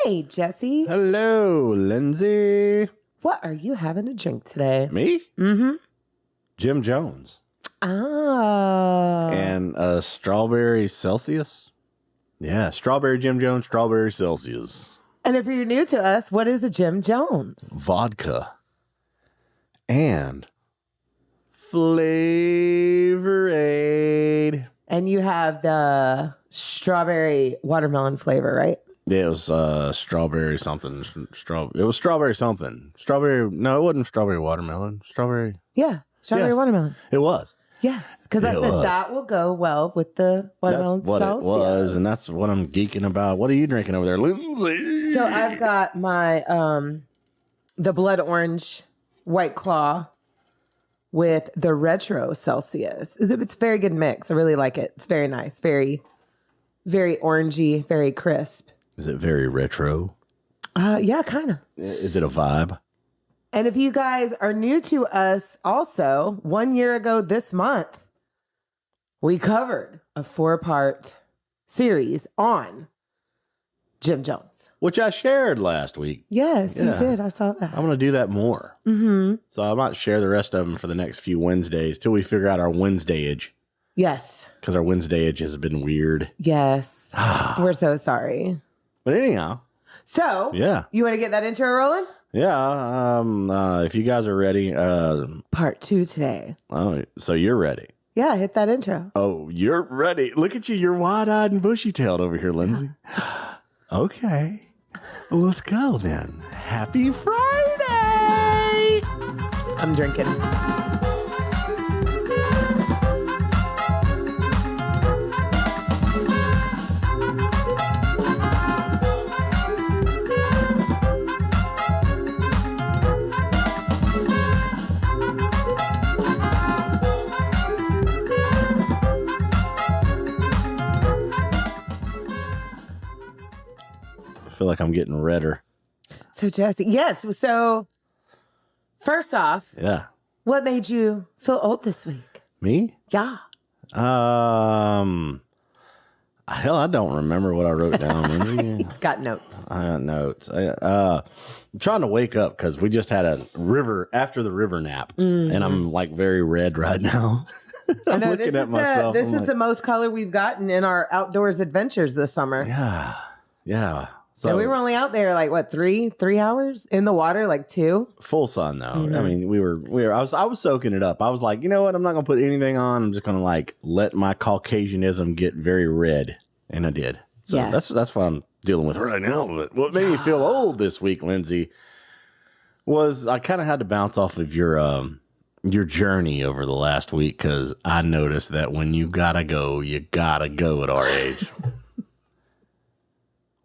Hey, Jesse. Hello, Lindsay. What are you having to drink today? Me? Mm-hmm. Jim Jones. Oh. And a strawberry Celsius. Yeah, strawberry Jim Jones, strawberry Celsius. And if you're new to us, what is a Jim Jones? Vodka. And Flavor Aid. And you have the strawberry watermelon flavor, right? Yeah, it was strawberry something. It was strawberry something. No, it wasn't strawberry watermelon. Strawberry. Yeah, strawberry Yes. watermelon. It was. Yes, because I said that will go well with the watermelon That's what Celsius. it was, and that's what I'm geeking about. What are you drinking over there, Lindsay? So I've got my the blood orange White Claw with the retro Celsius. It's a very good mix. I really like it. It's very nice. Very, very orangey, very crisp. Is it very retro? Yeah, kind of. Is it a vibe? And if you guys are new to us also, 1 year ago this month, we covered a 4-part series on Jim Jones. Which I shared last week. Yes, Yeah. you did. I saw that. I'm going to do that more. Mm-hmm. So I might share the rest of them for the next few Wednesdays till we figure out our Wednesdayage. Yes. Because our Wednesdayage has been weird. Yes. We're so sorry. But anyhow. So, Yeah. You want to get that intro rolling? Yeah. If you guys are ready. Part 2 today. Oh, so you're ready. Yeah, hit that intro. Oh, you're ready. Look at you. You're wide-eyed and bushy-tailed over here, Lindsay. Okay. Well, let's go then. Happy Friday! I'm drinking. I feel like I'm getting redder. So, Jesse, yes. So, first off, Yeah. what made you feel old this week? Me? Yeah. Hell, I don't remember what I wrote down. Lindsay. He's got notes. I got notes. I'm trying to wake up because we just had a river after the river nap, and I'm like very red right now. I'm I know, looking at myself. This I'm is like, the most color we've gotten in our outdoors adventures this summer. yeah. So And we were only out there like what, three hours in the water, like 2. full sun though. Mhm. I mean, I was soaking it up. I was like, you know what? I'm not gonna put anything on. I'm just gonna like let my Caucasianism get very red, and I did. So Yes. that's what I'm dealing with right now. But what made me feel old this week, Lindsay, was I kind of had to bounce off of your journey over the last week because I noticed that when you gotta go at our age.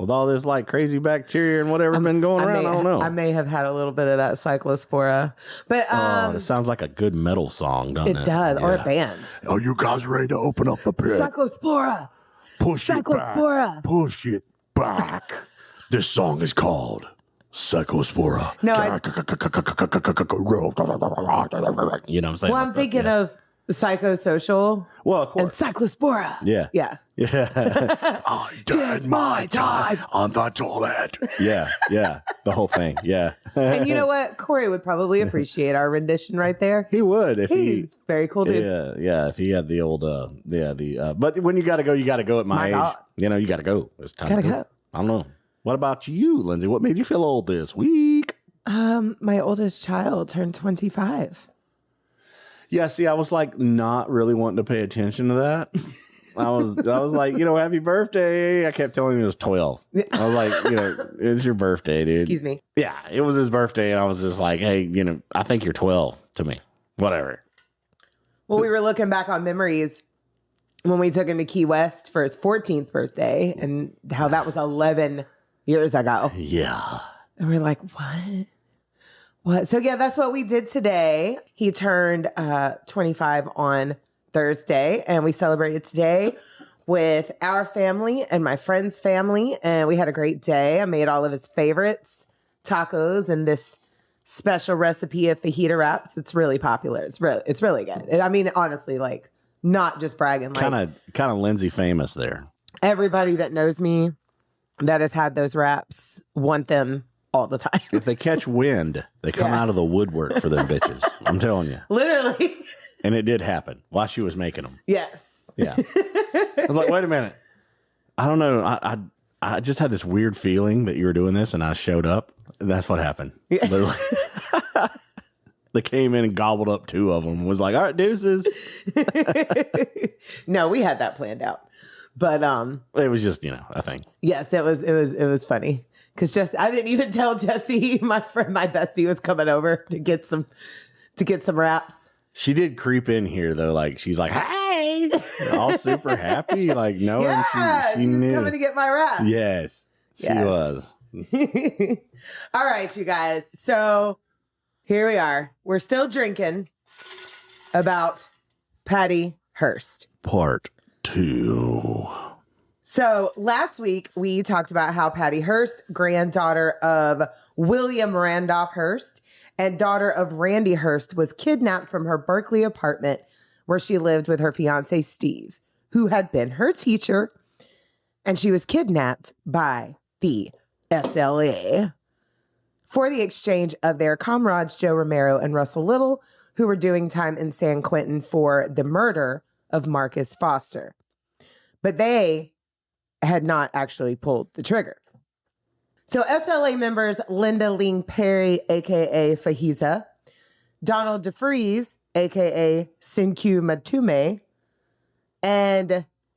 With all this like crazy bacteria and whatever been going around, I don't know. I may have had a little bit of that cyclospora, but it sounds like a good metal song, doesn't it? it does, or a Yeah. band. Are you guys ready to open up the pit? Cyclospora. Push it back. Cyclospora. Push it back. This song is called Cyclospora. No, you know what I'm saying? Well, I'm thinking of psychosocial Well, of and course. cyclospora. Yeah. Yeah. Yeah. I did my time on the toilet. Yeah. The whole thing. Yeah. And you know what? Corey would probably appreciate our rendition right there. He would if He's very cool dude. Yeah. If he had the old, but when you got to go at my age. God. You know, you got to go. It's time Gotta to go. I don't know. What about you, Lindsay? What made you feel old this week? My oldest child turned 25. Yeah, see, I was like not really wanting to pay attention to that. I was like, happy birthday. I kept telling him it was 12. I was like, it's your birthday, dude. Excuse me. Yeah, it was his birthday, and I was just like, hey, I think you're 12 to me. Whatever. Well, we were looking back on memories when we took him to Key West for his 14th birthday and how that was 11 years ago. Yeah. And we're like, what? So yeah, that's what we did today. He turned 25 on Thursday, and we celebrated today with our family and my friend's family, and we had a great day. I made all of his favorites, tacos, and this special recipe of fajita wraps. It's really popular. It's really good. And I mean, honestly, like, not just bragging. Like, kind of Lindsay famous there. everybody that knows me that has had those wraps want them all the time. If they catch wind, they come out of the woodwork for them bitches. I'm telling you. Literally. And it did happen while she was making them. Yes. Yeah. I was like, wait a minute. I don't know. I just had this weird feeling that you were doing this, and I showed up. And that's what happened. Yeah. Literally. They came in and gobbled up 2 of them. Was like, all right, deuces. No, we had that planned out. But it was just, a thing. yes, it was funny. Because I didn't even tell Jesse, my bestie, was coming over to get some wraps. She did creep in here though, like she's like, "Hey," all super happy, like knowing she knew was coming to get my wraps. Yes, she was. All right, you guys. So here we are. We're still drinking about Patty Hearst. Part 2. So last week we talked about how Patty Hearst, granddaughter of William Randolph Hearst and daughter of Randy Hearst, was kidnapped from her Berkeley apartment where she lived with her fiance, Steve, who had been her teacher. And she was kidnapped by the SLA for the exchange of their comrades, Joe Romero and Russell Little, who were doing time in San Quentin for the murder of Marcus Foster. But they had not actually pulled the trigger. So SLA members Linda Ling Perry, a.k.a. Fahiza, Donald DeFries, a.k.a. Sinkyu Matume,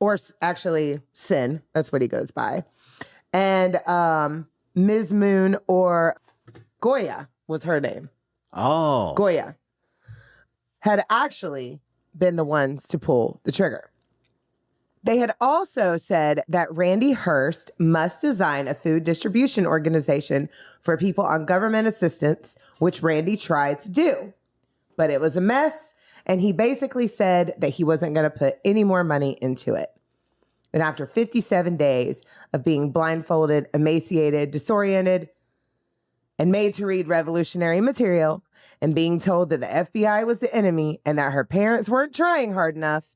or actually Sin, that's what he goes by, and Ms. Moon, or Goya was her name. Oh. Goya had actually been the ones to pull the trigger. They had also said that Randy Hearst must design a food distribution organization for people on government assistance, which Randy tried to do. But it was a mess, and he basically said that he wasn't going to put any more money into it. And after 57 days of being blindfolded, emaciated, disoriented, and made to read revolutionary material, and being told that the FBI was the enemy and that her parents weren't trying hard enough,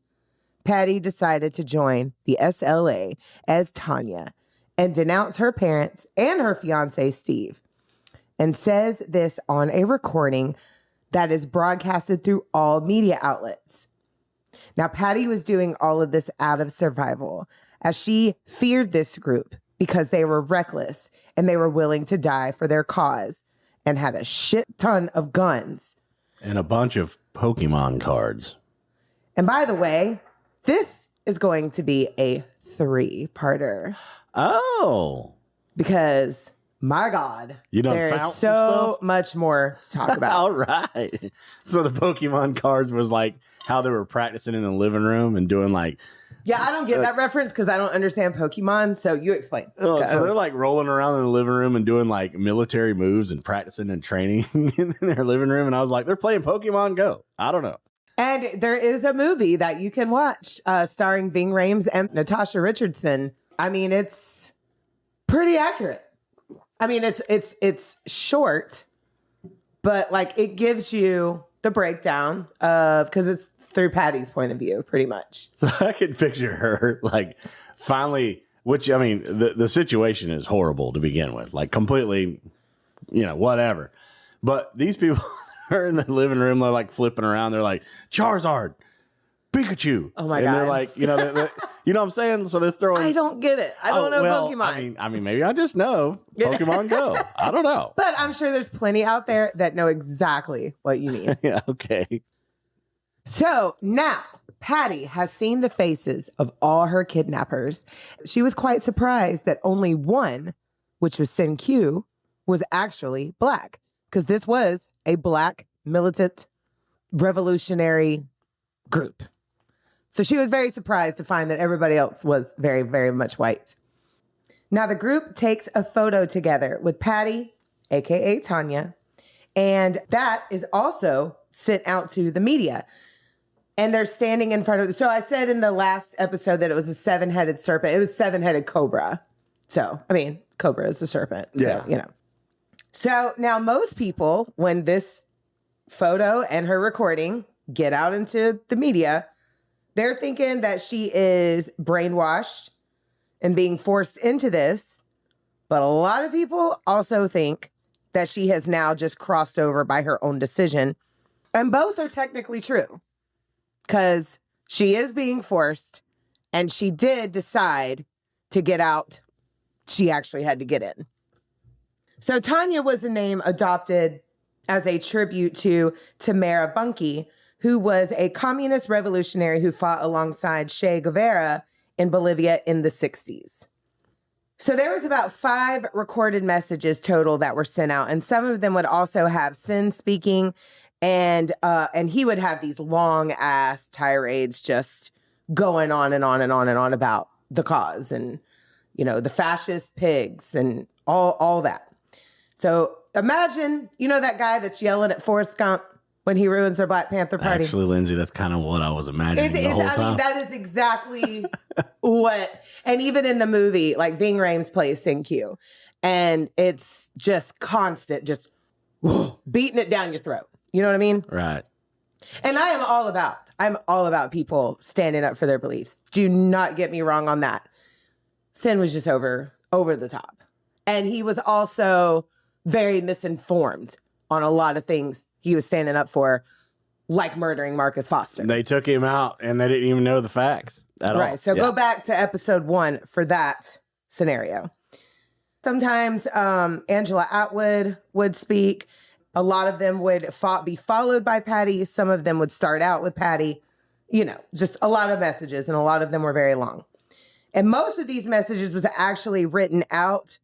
Patty decided to join the SLA as Tanya and denounce her parents and her fiancé, Steve, and says this on a recording that is broadcasted through all media outlets. Now, Patty was doing all of this out of survival, as she feared this group because they were reckless and they were willing to die for their cause and had a shit ton of guns. And a bunch of Pokemon cards. And by the way, this is going to be a 3-parter. Oh. Because, my God, you done there found is so much more to talk about. All right. So the Pokemon cards was like how they were practicing in the living room and doing like... Yeah, I don't get that reference because I don't understand Pokemon, so you explain. Oh, so they're like rolling around in the living room and doing like military moves and practicing and training in their living room. And I was like, they're playing Pokemon Go. I don't know. And there is a movie that you can watch starring Ving Rhames and Natasha Richardson. I mean, it's pretty accurate. I mean, it's short, but like it gives you the breakdown of, because it's through Patty's point of view, pretty much. So I can picture her like finally, which I mean, the situation is horrible to begin with, like completely, whatever. But these people are in the living room, they're like flipping around. They're like, Charizard, Pikachu. Oh my God. And they're like, you know what I'm saying? So they're throwing. I don't get it. I don't know Pokemon. I mean, maybe I just know Pokemon Go. I don't know. But I'm sure there's plenty out there that know exactly what you mean. Yeah, okay. So now Patty has seen the faces of all her kidnappers. She was quite surprised that only one, which was Sin Q, was actually Black, because this was a Black militant revolutionary group. So she was very surprised to find that everybody else was very, very much white. Now the group takes a photo together with Patty, aka Tanya, and that is also sent out to the media. And they're standing in front of... So I said in the last episode that it was a 7-headed serpent. It was 7-headed cobra. So, I mean, cobra is the serpent. Yeah. So, So now most people, when this photo and her recording get out into the media, they're thinking that she is brainwashed and being forced into this, But a lot of people also think that she has now just crossed over by her own decision. And both are technically true because she is being forced and she did decide to get out. She actually had to get in. So Tanya was a name adopted as a tribute to Tamara Bunke, who was a communist revolutionary who fought alongside Che Guevara in Bolivia in the 60s. So there was about 5 recorded messages total that were sent out, and some of them would also have Sin speaking, and he would have these long ass tirades just going on and on and on and on about the cause and, you know, the fascist pigs and all that. So imagine, you know, that guy that's yelling at Forrest Gump when he ruins their Black Panther Party. Actually, Lindsay, that's kind of what I was imagining the whole time. I mean, that is exactly what, and even in the movie, like Ving Rhames plays Sin Q, and it's just constant, just beating it down your throat. You know what I mean? Right. And I'm all about people standing up for their beliefs. Do not get me wrong on that. Sin was just over the top. And he was also very misinformed on a lot of things he was standing up for, like murdering Marcus Foster. They took him out and they didn't even know the facts at all. Right. So go back to episode 1 for that scenario. Sometimes Angela Atwood would speak. A lot of them would be followed by Patty. Some of them would start out with Patty. You know, just a lot of messages, and a lot of them were very long. And most of these messages was actually written out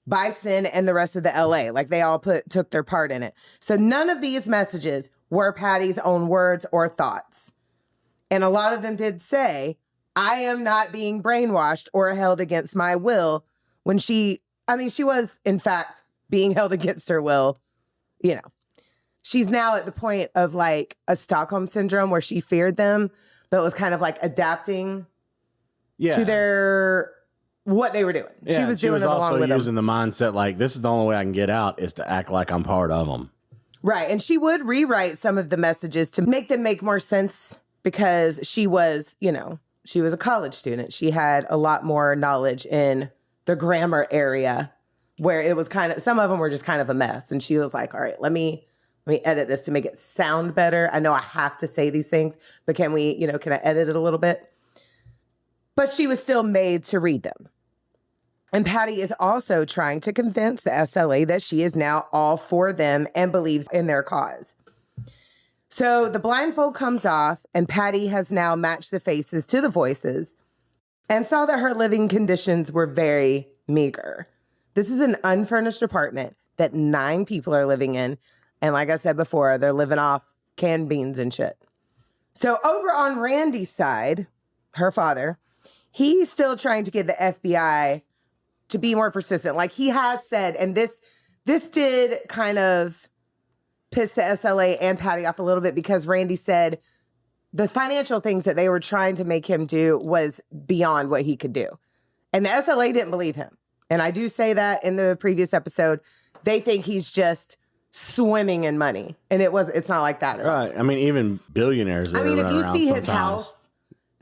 by Sin and the rest of the LA. Like they all took their part in it. So none of these messages were Patty's own words or thoughts. And a lot of them did say, I am not being brainwashed or held against my will, when she was in fact being held against her will. You know, she's now at the point of like a Stockholm syndrome where she feared them, but was kind of like adapting to what they were doing. Yeah, she was doing it along with them. She was also using the mindset like, this is the only way I can get out is to act like I'm part of them. Right. And she would rewrite some of the messages to make them make more sense because she was, you know, she was a college student. She had a lot more knowledge in the grammar area where it was kind of, some of them were just kind of a mess. And she was like, all right, let me edit this to make it sound better. I know I have to say these things, but can I edit it a little bit? But she was still made to read them. And Patty is also trying to convince the SLA that she is now all for them and believes in their cause. So the blindfold comes off, and Patty has now matched the faces to the voices and saw that her living conditions were very meager. This is an unfurnished apartment that 9 people are living in. And like I said before, they're living off canned beans and shit. So over on Randy's side, her father, he's still trying to get the FBI to be more persistent. Like he has said, and this did kind of piss the SLA and Patty off a little bit because Randy said the financial things that they were trying to make him do was beyond what he could do. And the SLA didn't believe him. And I do say that in the previous episode, they think he's just swimming in money. And it's not like that at all. Right. I mean, even billionaires. I mean, if you see his house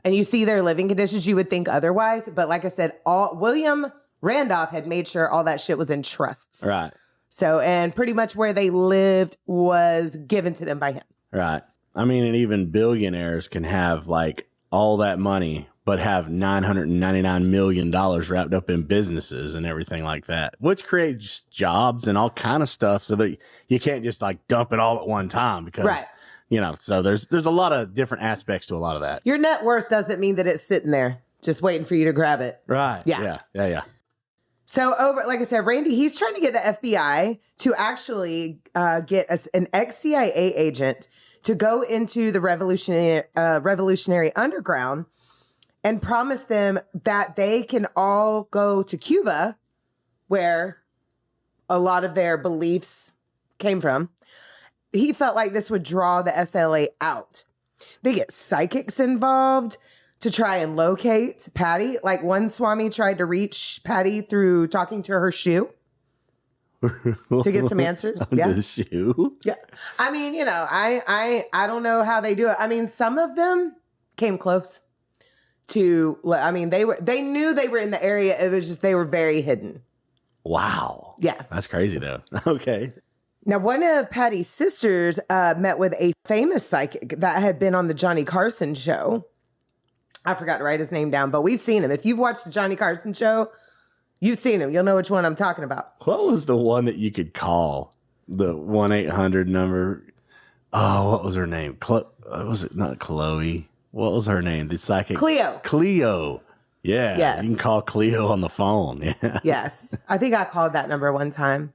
and you see their living conditions, you would think otherwise. But like I said, William Randolph had made sure all that shit was in trusts. Right. So, and pretty much where they lived was given to them by him. Right. I mean, and even billionaires can have like all that money, but have $999 million wrapped up in businesses and everything like that, which creates jobs and all kind of stuff so that you can't just like dump it all at one time because, you know, so there's a lot of different aspects to a lot of that. Your net worth doesn't mean that it's sitting there just waiting for you to grab it. Right. Yeah. So like I said, Randy, he's trying to get the FBI to actually get an ex-CIA agent to go into the revolutionary underground and promise them that they can all go to Cuba, where a lot of their beliefs came from. He felt like this would draw the SLA out. They get psychics involved to try and locate Patty. Like one Swami tried to reach Patty through talking to her shoe to get some answers. The shoe? Yeah. I mean, you know, I don't know how they do it. I mean, some of them came close to, I mean, they knew they were in the area. It was just, they were very hidden. Wow. Yeah. That's crazy, though. Okay. Now, one of Patty's sisters met with a famous psychic that had been on the Johnny Carson show. I forgot to write his name down, but we've seen him. If you've watched the Johnny Carson show, you've seen him. You'll know which one I'm talking about. What was the one that you could call? The 1-800 number? Oh, what was her name? Was it not Chloe? What was her name? The psychic? Cleo. Yeah. Yes. You can call Cleo on the phone. Yeah. Yes. I think I called that number one time.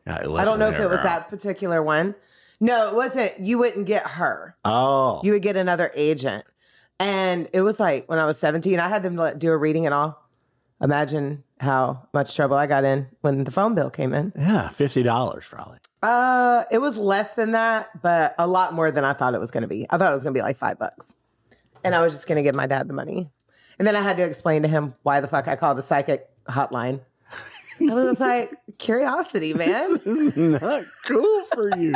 I don't know if it was that particular one. No, it wasn't. You wouldn't get her. Oh. You would get another agent. And it was like when I was 17, I had them do a reading and all. Imagine how much trouble I got in when the phone bill came in. Yeah, $50 probably. It was less than that, but a lot more than I thought it was going to be. I thought it was going to be like $5. And I was just going to give my dad the money. And then I had to explain to him why the fuck I called a psychic hotline. I was like, curiosity, man. This is not cool for you.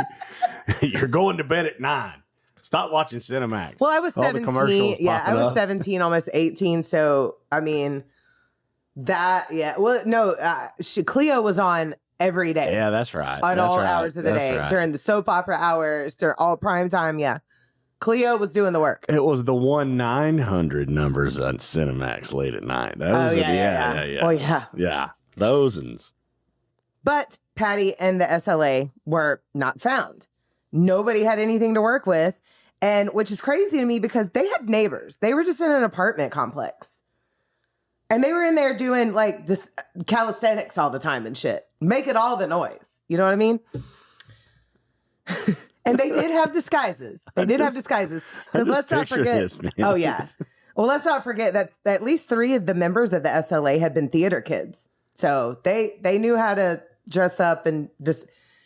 You're going to bed at 9. Stop watching Cinemax. Well, I was 17. Yeah, I was 17, almost 18. So, I mean, Cleo was on every day. Yeah, that's right. On all hours of the day. Right. During the soap opera hours, during all prime time. Yeah. Cleo was doing the work. It was the 1-900 numbers on Cinemax late at night. Yeah. Oh, yeah. Yeah. Those ones. But Patty and the SLA were not found. Nobody had anything to work with. And which is crazy to me because they had neighbors. They were just in an apartment complex. And they were in there doing like just calisthenics all the time and shit. Making all the noise. You know what I mean? And they did have disguises. Because let's not forget. Oh, yeah. Well, let's not forget that at least 3 of the members of the SLA had been theater kids. So they knew how to dress up and just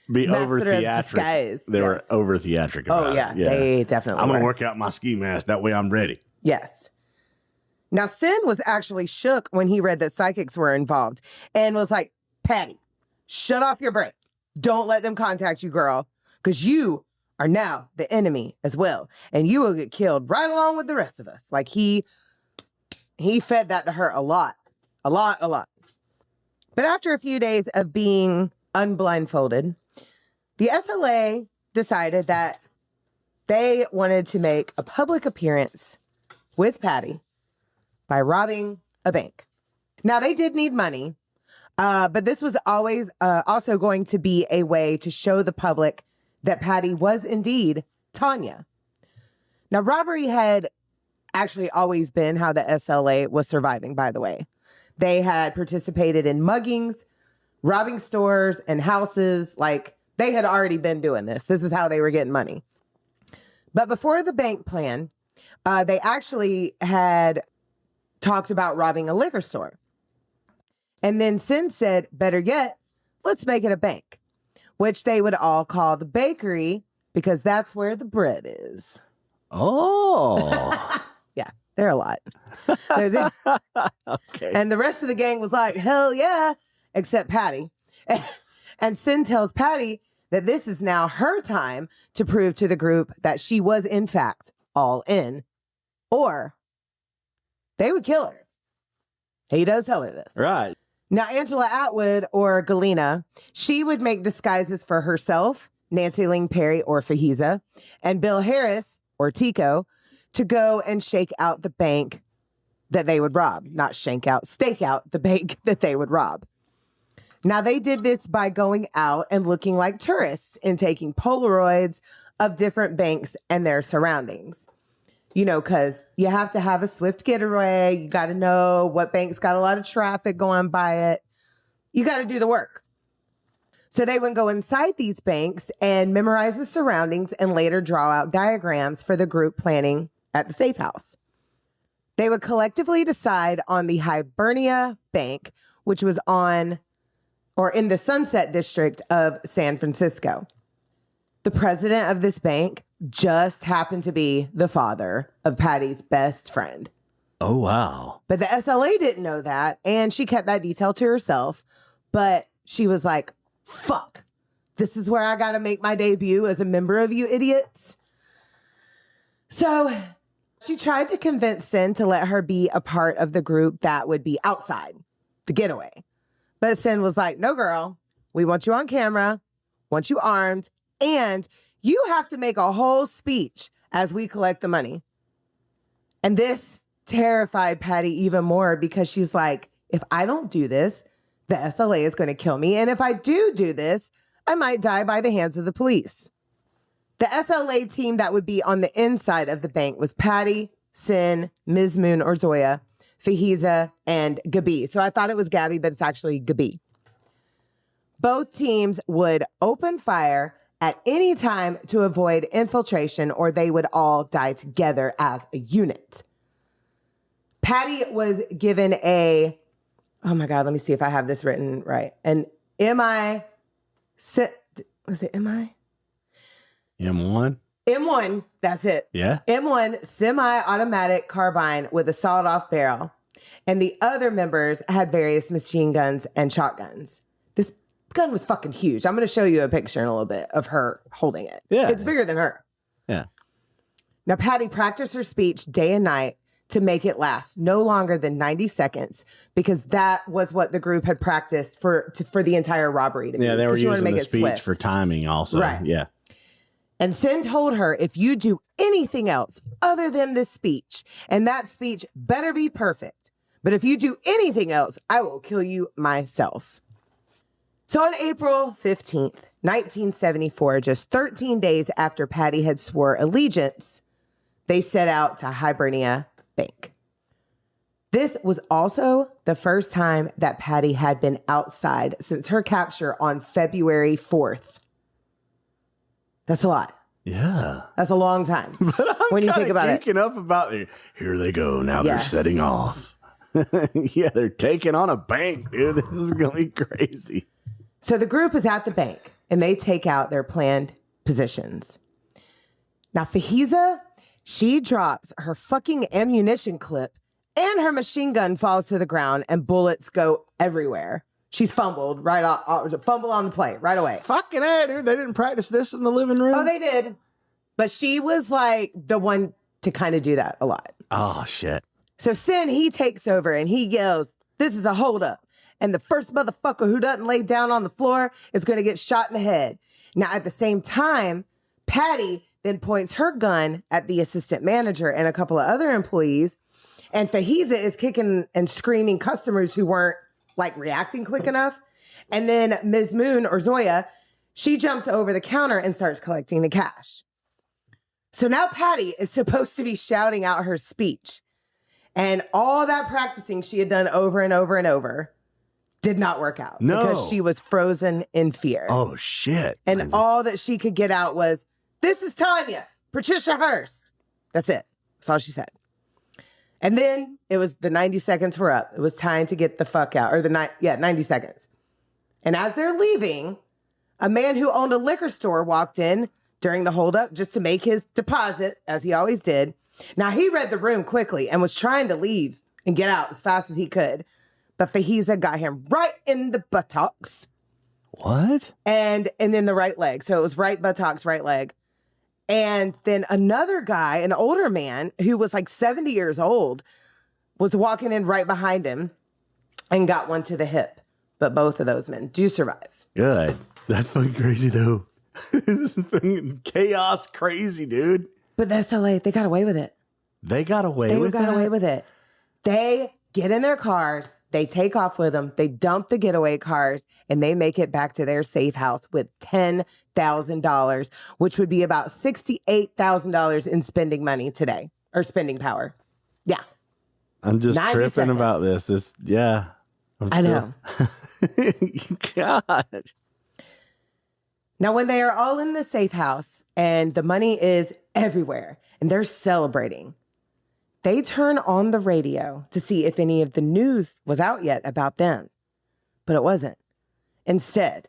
be over theatric. They were over theatric about it. Yeah, they definitely I'm going to work out my ski mask. That way I'm ready. Yes. Now, Sin was actually shook when he read that psychics were involved and was like, Patty, shut off your brain. Don't let them contact you, girl, because you are now the enemy as well. And you will get killed right along with the rest of us. Like he fed that to her a lot. But after a few days of being unblindfolded, the SLA decided that they wanted to make a public appearance with Patty by robbing a bank. Now, they did need money, but this was always also going to be a way to show the public that Patty was indeed Tanya. Now, robbery had actually always been how the SLA was surviving, by the way. They had participated in muggings, robbing stores and houses. Like, they had already been doing this. This is how they were getting money. But before the bank plan, they actually had talked about robbing a liquor store. And then Sin said, better yet, let's make it a bank, which they would all call the bakery because that's where the bread is. Oh. Yeah, they're a lot. Okay. And the rest of the gang was like, hell yeah, except Patty. And Sin tells Patty that this is now her time to prove to the group that she was, in fact, all in, or they would kill her. He does tell her this. Right. Now, Angela Atwood, or Galena, she would make disguises for herself, Nancy Ling Perry, or Fajiza, and Bill Harris, or Tico, to go and shake out the bank that they would rob. Not stake out the bank that they would rob. Now, they did this by going out and looking like tourists and taking Polaroids of different banks and their surroundings. You know, because you have to have a swift getaway. You got to know what bank's got a lot of traffic going by it. You got to do the work. So they would go inside these banks and memorize the surroundings and later draw out diagrams for the group planning at the safe house. They would collectively decide on the Hibernia Bank, which was in the Sunset District of San Francisco. The president of this bank just happened to be the father of Patty's best friend. Oh, wow. But the SLA didn't know that, and she kept that detail to herself. But she was like, fuck, this is where I got to make my debut as a member of you idiots. So she tried to convince Sin to let her be a part of the group that would be outside the getaway. But Sin was like, no, girl, we want you on camera, want you armed, and you have to make a whole speech as we collect the money. And this terrified Patty even more because she's like, if I don't do this, the SLA is going to kill me. And if I do this, I might die by the hands of the police. The SLA team that would be on the inside of the bank was Patty, Sin, Ms. Moon or Zoya, Fahiza, and Gabi. So I thought it was Gabby, but it's actually Gabi. Both teams would open fire at any time to avoid infiltration, or they would all die together as a unit. Patty was given a, oh my God, let me see if I have this written right. An M1? M1, that's it. Yeah. M1 semi-automatic carbine with a sawed-off barrel. And the other members had various machine guns and shotguns. This gun was fucking huge. I'm going to show you a picture in a little bit of her holding it. Yeah. It's bigger than her. Yeah. Now, Patty practiced her speech day and night to make it last no longer than 90 seconds because that was what the group had practiced for the entire robbery. To they were using the speech swift. for timing also. Right. Yeah. And Sin told her, if you do anything else other than this speech, and that speech better be perfect, but if you do anything else, I will kill you myself. So on April 15th, 1974, just 13 days after Patty had swore allegiance, they set out to Hibernia Bank. This was also the first time that Patty had been outside since her capture on February 4th. That's a lot. Yeah. That's a long time. But I'm when you think about it. geeking up about it. Here they go. Now they're Yes. setting off. Yeah, they're taking on a bank, dude. This is going to be crazy. So the group is at the bank and they take out their planned positions. Now, Fahiza, she drops her fucking ammunition clip and her machine gun falls to the ground and bullets go everywhere. She's fumbled fumble on the play right away. Fucking A, dude. They didn't practice this in the living room? Oh, they did. But she was like the one to kind of do that a lot. Oh, shit. So Sin, he takes over and he yells, this is a holdup. And the first motherfucker who doesn't lay down on the floor is going to get shot in the head. Now, at the same time, Patty then points her gun at the assistant manager and a couple of other employees. And Fahiza is kicking and screaming customers who weren't like reacting quick enough. And then Ms. Moon or Zoya, she jumps over the counter and starts collecting the cash. So now Patty is supposed to be shouting out her speech. And all that practicing she had done over and over and over did not work out. No. Because she was frozen in fear. Oh, shit. And Lindsay. all that she could get out was, this is Tanya, Patricia Hearst. That's it. That's all she said. And then it was the 90 seconds were up. It was time to get the fuck out. Or 90 seconds. And as they're leaving, a man who owned a liquor store walked in during the holdup just to make his deposit, as he always did. Now, he read the room quickly and was trying to leave and get out as fast as he could. But Fahiza got him right in the buttocks. What? And then the right leg. So it was right buttocks, right leg. And then another guy, an older man who was like 70 years old, was walking in right behind him and got one to the hip. But both of those men do survive. Good. That's fucking crazy, though. This is fucking chaos crazy, dude. But that's LA. They got away with it. They got away with it. They get in their cars. They take off with them. They dump the getaway cars and they make it back to their safe house with $10,000, which would be about $68,000 in spending money today, or spending power. Yeah. I'm just 90 tripping seconds. about this. Yeah. I know. God. Now, when they are all in the safe house and the money is everywhere and they're celebrating, they turn on the radio to see if any of the news was out yet about them. But it wasn't. Instead,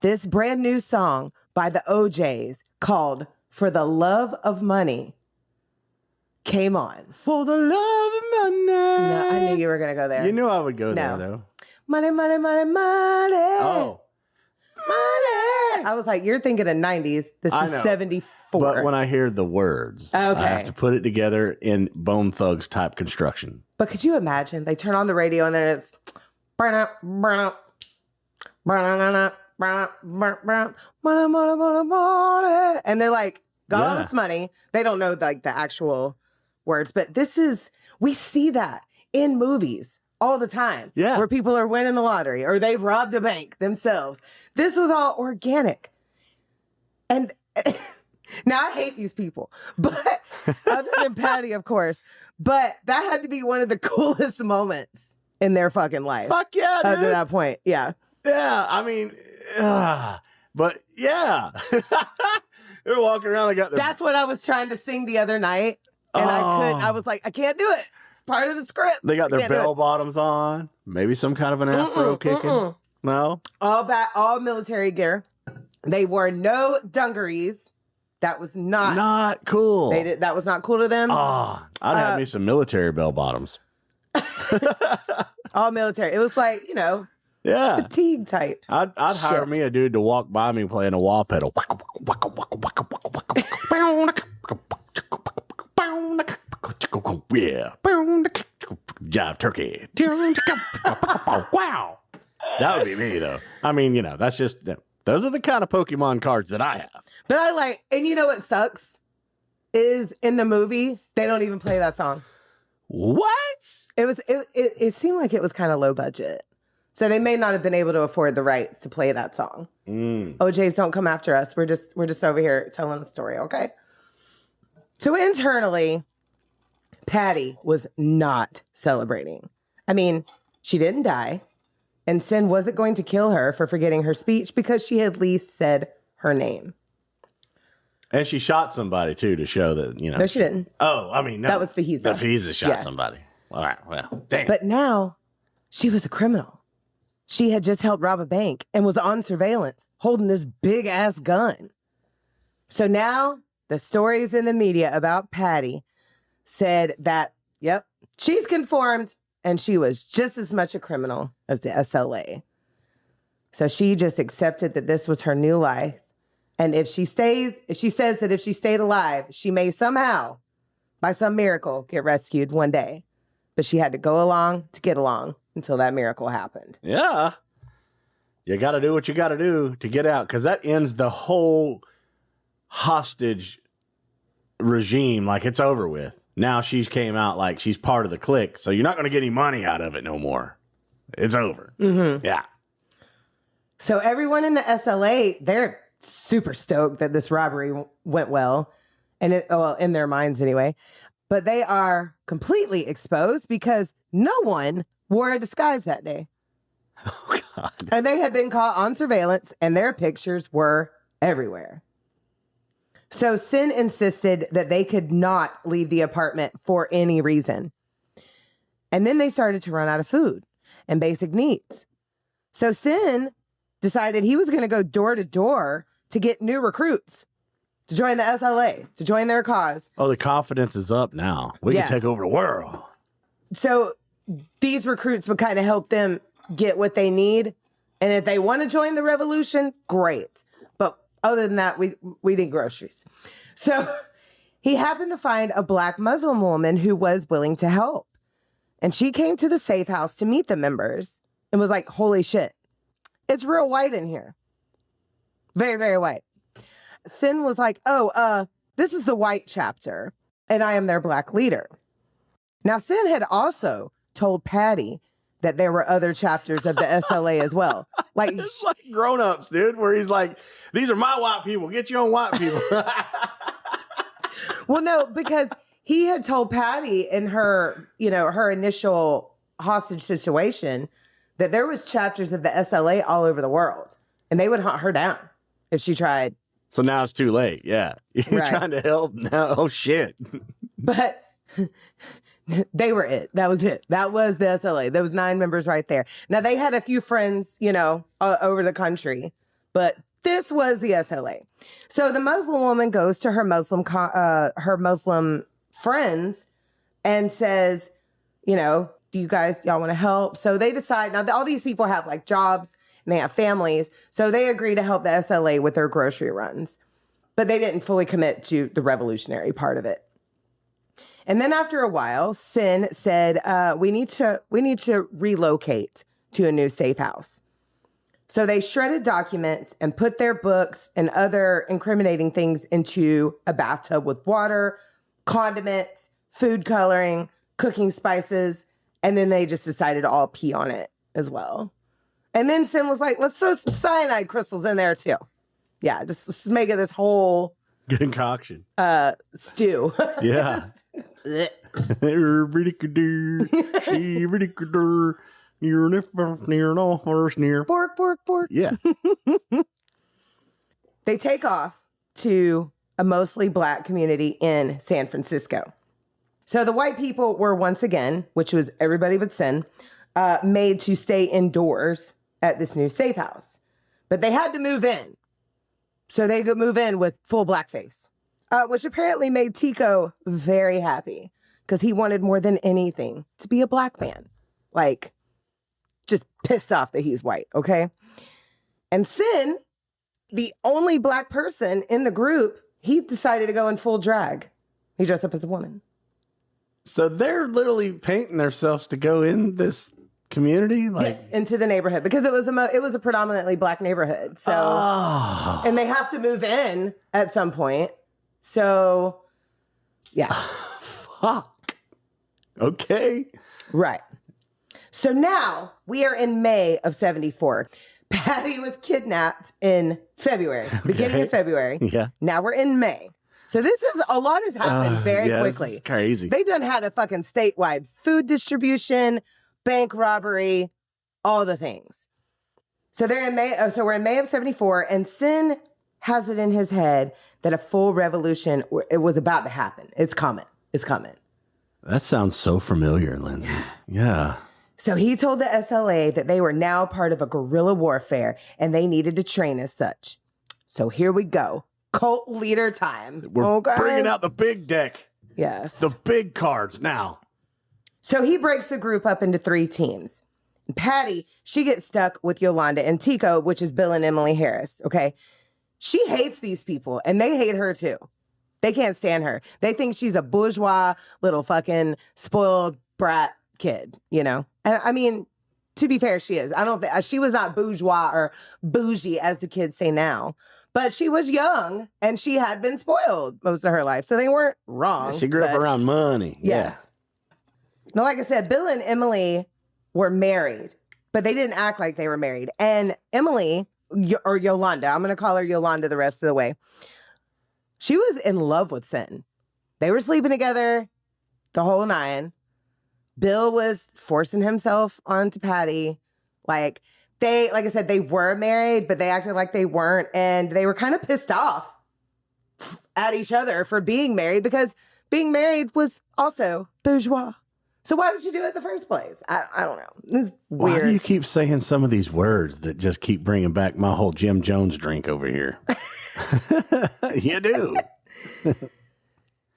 this brand new song by the OJs called For the Love of Money came on. For the love of money. No, I knew you were going to go there. You knew I would go No. there, though. Money, money, money, money. Oh. Money. I was like, you're thinking of 90s. This I is know. 74. But when I hear the words, I Okay. have to put it together in Bone Thugs type construction. But could you imagine? They turn on the radio and then it's burn up, And they're like, got all this money. They don't know like the actual words, but we see that in movies all the time. Yeah. Where people are winning the lottery or they've robbed a bank themselves. This was all organic. And now I hate these people, but other than Patty, of course, but that had to be one of the coolest moments in their fucking life. Fuck yeah, dude. Up to that point. Yeah. Yeah. I mean, but yeah. They're walking around. They got their... That's what I was trying to sing the other night. And I was like, I can't do it. It's part of the script. They got their bell bottoms on. Maybe some kind of an afro kicking. No? All military gear. They wore no dungarees. That was not cool. That was not cool to them. I'd have me some military bell bottoms. All military. It was like, fatigue type. I'd hire me a dude to walk by me playing a wah pedal. Yeah. Jive turkey. Wow. That would be me, though. I mean, that's just... Those are the kind of Pokemon cards that I have. But I like, and you know what sucks? Is in the movie, they don't even play that song. What? It seemed like it was kind of low budget. So they may not have been able to afford the rights to play that song. OJs, don't come after us. We're just over here telling the story, okay? So internally, Patty was not celebrating. I mean, she didn't die. And Sin wasn't going to kill her for forgetting her speech because she had at least said her name. And she shot somebody, too, to show that, No, she didn't. Oh, I mean, no. That was Fajiza. The Fajiza shot somebody. All right, well, damn. But now, she was a criminal. She had just helped rob a bank and was on surveillance, holding this big-ass gun. So now, the stories in the media about Patty said that, yep, she's conformed. And she was just as much a criminal as the SLA. So she just accepted that this was her new life. And if she says that if she stayed alive, she may somehow, by some miracle, get rescued one day. But she had to go along to get along until that miracle happened. Yeah. You got to do what you got to do to get out. Because that ends the whole hostage regime. Like, it's over with. Now she's came out like she's part of the clique, so you're not going to get any money out of it no more. It's over. Mm-hmm. Yeah. So everyone in the SLA, they're super stoked that this robbery went well, and in their minds anyway. But they are completely exposed because no one wore a disguise that day. Oh God! And they had been caught on surveillance, and their pictures were everywhere. So Sin insisted that they could not leave the apartment for any reason. And then they started to run out of food and basic needs. So Sin decided he was going to go door to door to get new recruits to join the SLA, to join their cause. Oh, the confidence is up now. We can take over the world. So these recruits would kind of help them get what they need. And if they want to join the revolution, great. Other than that, we did groceries. So he happened to find a black Muslim woman who was willing to help. And she came to the safe house to meet the members and was like, holy shit, it's real white in here. Very, very white. Sin was like, this is the white chapter, and I am their black leader. Now, Sin had also told Patty that there were other chapters of the SLA as well. Like, it's like grown-ups, dude, where he's like, these are my white people. Get your own white people. Well, no, because he had told Patty in her, her initial hostage situation that there was chapters of the SLA all over the world, and they would hunt her down if she tried. So now it's too late. Yeah. You're trying to help now. Oh, shit. But they were it. That was it. That was the SLA. There was 9 members right there. Now, they had a few friends, over the country, but this was the SLA. So the Muslim woman goes to her Muslim friends and says, do y'all want to help? So they decide, now all these people have like jobs and they have families. So they agree to help the SLA with their grocery runs, but they didn't fully commit to the revolutionary part of it. And then after a while, Sin said, we need to relocate to a new safe house. So they shredded documents and put their books and other incriminating things into a bathtub with water, condiments, food coloring, cooking spices, and then they just decided to all pee on it as well. And then Sin was like, let's throw some cyanide crystals in there too. Yeah, just make it this whole concoction. Stew. Yeah. Bork, bork, bork. Yeah. They take off to a mostly black community in San Francisco. So the white people were once again, which was everybody but Sin, made to stay indoors at this new safe house. But they had to move in. So they could move in with full blackface, which apparently made Tico very happy because he wanted more than anything to be a black man. Like, just pissed off that he's white, okay? And Sin, the only black person in the group, he decided to go in full drag. He dressed up as a woman. So they're literally painting themselves to go in this community, like yes, into the neighborhood because it was a predominantly black neighborhood. So, and they have to move in at some point. So, yeah. Fuck. Okay. Right. So now we are in May of 74. Patty was kidnapped in February, beginning of February. Yeah. Now we're in May. So a lot has happened very quickly. It's crazy. They done had a fucking statewide food distribution, bank robbery, all the things. So they're in May. So we're in May of 74, and Sin has it in his head that a full revolution, it was about to happen. It's coming. It's coming. That sounds so familiar, Lindsay. Yeah. So he told the SLA that they were now part of a guerrilla warfare and they needed to train as such. So here we go. Cult leader time. We're bringing out the big deck. Yes. The big cards now. So he breaks the group up into 3 teams. Patty, she gets stuck with Yolanda and Tico, which is Bill and Emily Harris, okay? She hates these people, and they hate her too. They can't stand her. They think she's a bourgeois, little fucking spoiled brat kid, you know? And I mean, to be fair, she is. I don't think she was not bourgeois or bougie, as the kids say now. But she was young, and she had been spoiled most of her life, so they weren't wrong. Yeah, she grew up around money. Yes. Yeah. Now, like I said, Bill and Emily were married, but they didn't act like they were married. And Emily, or Yolanda, I'm going to call her Yolanda the rest of the way, she was in love with Sin. They were sleeping together the whole 9. Bill was forcing himself onto Patty. Like I said, they were married, but they acted like they weren't. And they were kind of pissed off at each other for being married because being married was also bourgeois. So why did you do it in the first place? I don't know. This is weird. Why do you keep saying some of these words that just keep bringing back my whole Jim Jones drink over here? You do.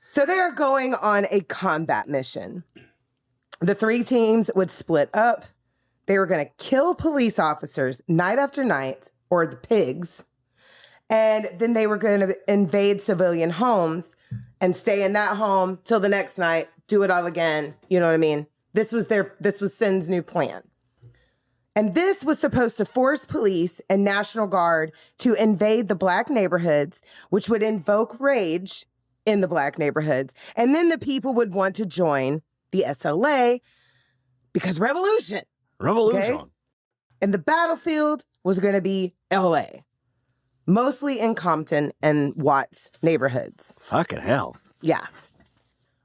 So they are going on a combat mission. The 3 teams would split up. They were going to kill police officers night after night, or the pigs. And then they were going to invade civilian homes and stay in that home till the next night, do it all again. You know what I mean? This was Sin's new plan. And this was supposed to force police and National Guard to invade the black neighborhoods, which would invoke rage in the black neighborhoods. And then the people would want to join the SLA because revolution. Revolution. Okay? And the battlefield was going to be LA, mostly in Compton and Watts neighborhoods. Fucking hell. Yeah.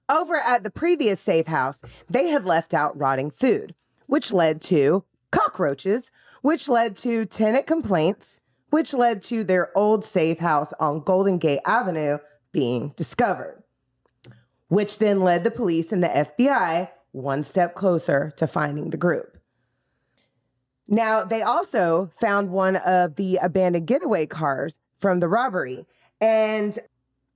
Over at the previous safe house, they had left out rotting food, which led to cockroaches, which led to tenant complaints, which led to their old safe house on Golden Gate Avenue being discovered, which then led the police and the FBI one step closer to finding the group. Now, they also found one of the abandoned getaway cars from the robbery, and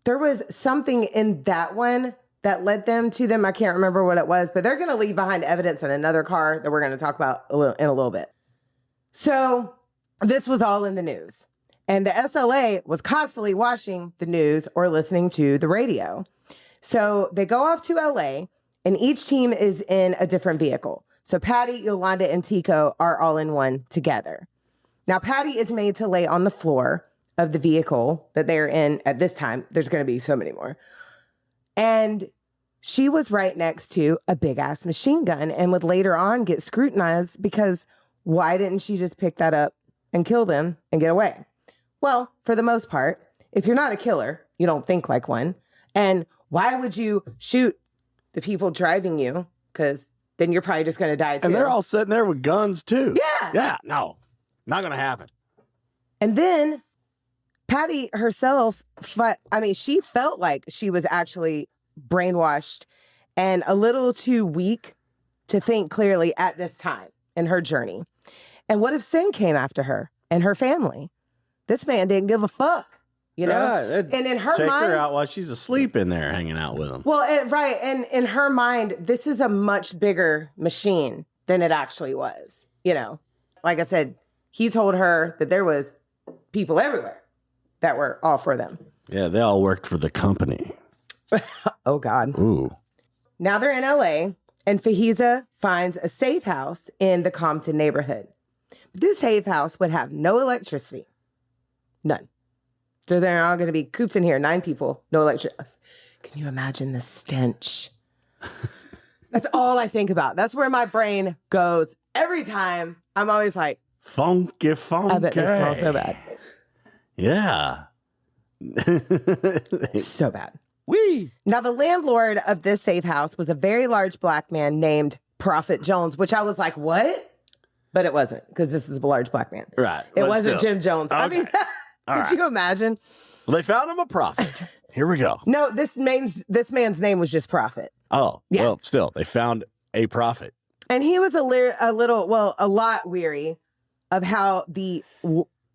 there was something in that one that led them to them. I can't remember what it was, but they're going to leave behind evidence in another car that we're going to talk about in a little bit. So this was all in the news, and the SLA was constantly watching the news or listening to the radio. So they go off to LA, and each team is in a different vehicle. So Patty, Yolanda, and Tico are all in one together. Now, Patty is made to lay on the floor of the vehicle that they're in at this time. There's going to be so many more. And she was right next to a big-ass machine gun and would later on get scrutinized because why didn't she just pick that up and kill them and get away? Well, for the most part, if you're not a killer, you don't think like one. And why would you shoot the people driving you? Because then you're probably just going to die too. And they're all sitting there with guns too. Yeah. Yeah, no, not going to happen. And then Patty herself, she felt like she was actually brainwashed and a little too weak to think clearly at this time in her journey. And what if sin came after her and her family? This man didn't give a fuck, you know? Right. And in her take mind... her out while she's asleep in there hanging out with him. Well, and in her mind, this is a much bigger machine than it actually was, you know? Like I said, he told her that there was people everywhere that were all for them. Yeah, they all worked for the company. Oh, God. Ooh. Now they're in LA, and Fajiza finds a safe house in the Compton neighborhood. This safe house would have no electricity. None. So they're all going to be cooped in here, 9 people, no electricity. Can you imagine the stench? That's all I think about. That's where my brain goes. Every time, I'm always like, funky. I bet they smell so bad. Yeah. So bad. Wee. Now, the landlord of this safe house was a very large black man named Prophet Jones, which I was like, what? But it wasn't, because this is a large black man. Right. It wasn't Jim Jones. Okay. I mean, could you imagine? Well, they found him a prophet. Here we go. No, this man's name was just Prophet. Oh, yeah. Well, still, they found a prophet. And he was a lot weary of how the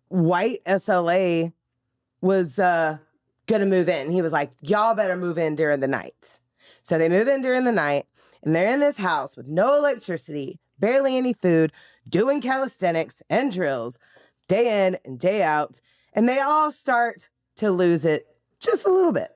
white SLA was going to move in. He was like, y'all better move in during the night. So they move in during the night, and they're in this house with no electricity, barely any food, doing calisthenics and drills day in and day out. And they all start to lose it just a little bit,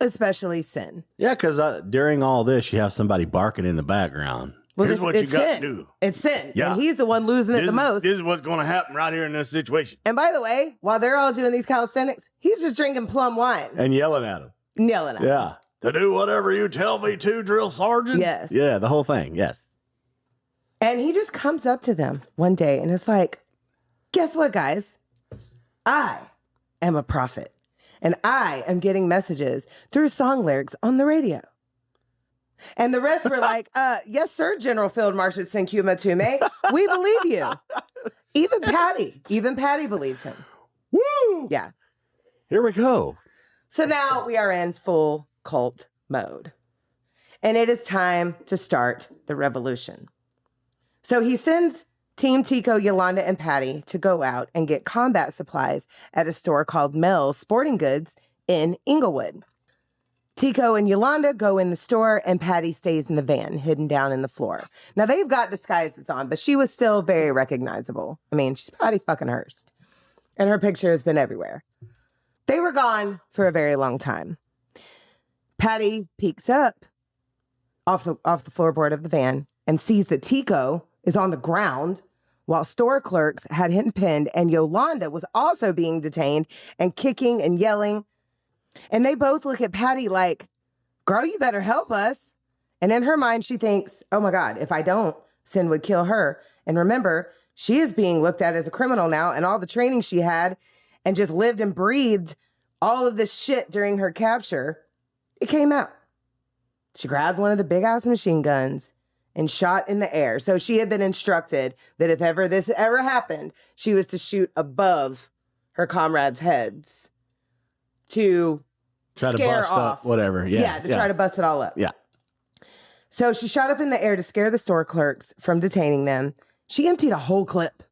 especially Sin. Yeah, because during all this, you have somebody barking in the background. Well, Here's what you got Sin. to do. It's Sin. Yeah. And he's the one losing it the most. This is what's going to happen right here in this situation. And by the way, while they're all doing these calisthenics, he's just drinking plum wine. And yelling at him. Yelling at him. Yeah. To do whatever you tell me to, drill sergeant. Yes. Yeah, the whole thing. Yes. And he just comes up to them one day and it's like, guess what, guys? I am a prophet. And I am getting messages through song lyrics on the radio. And the rest were like, yes, sir, General Field Marshal Senkuma Tume. We believe you. Even Patty believes him. Woo! Yeah. Here we go. So now we are in full cult mode. And it is time to start the revolution. So he sends Team Tico, Yolanda, and Patty to go out and get combat supplies at a store called Mel's Sporting Goods in Inglewood. Tico and Yolanda go in the store, and Patty stays in the van, hidden down in the floor. Now, they've got disguises on, but she was still very recognizable. I mean, she's Patty fucking Hearst, and her picture has been everywhere. They were gone for a very long time. Patty peeks up off the floorboard of the van and sees that Tico is on the ground while store clerks had him pinned, and Yolanda was also being detained and kicking and yelling. And they both look at Patty like, girl, you better help us. And in her mind, she thinks, oh my God, if I don't, Sin would kill her. And remember, she is being looked at as a criminal now, and all the training she had and just lived and breathed all of this shit during her capture, it came out. She grabbed one of the big ass machine guns and shot in the air. So she had been instructed that if ever this ever happened, she was to shoot above her comrades' heads to try scare to bust off. up whatever. Yeah. Try to bust it all up. Yeah. So she shot up in the air to scare the store clerks from detaining them. She emptied a whole clip.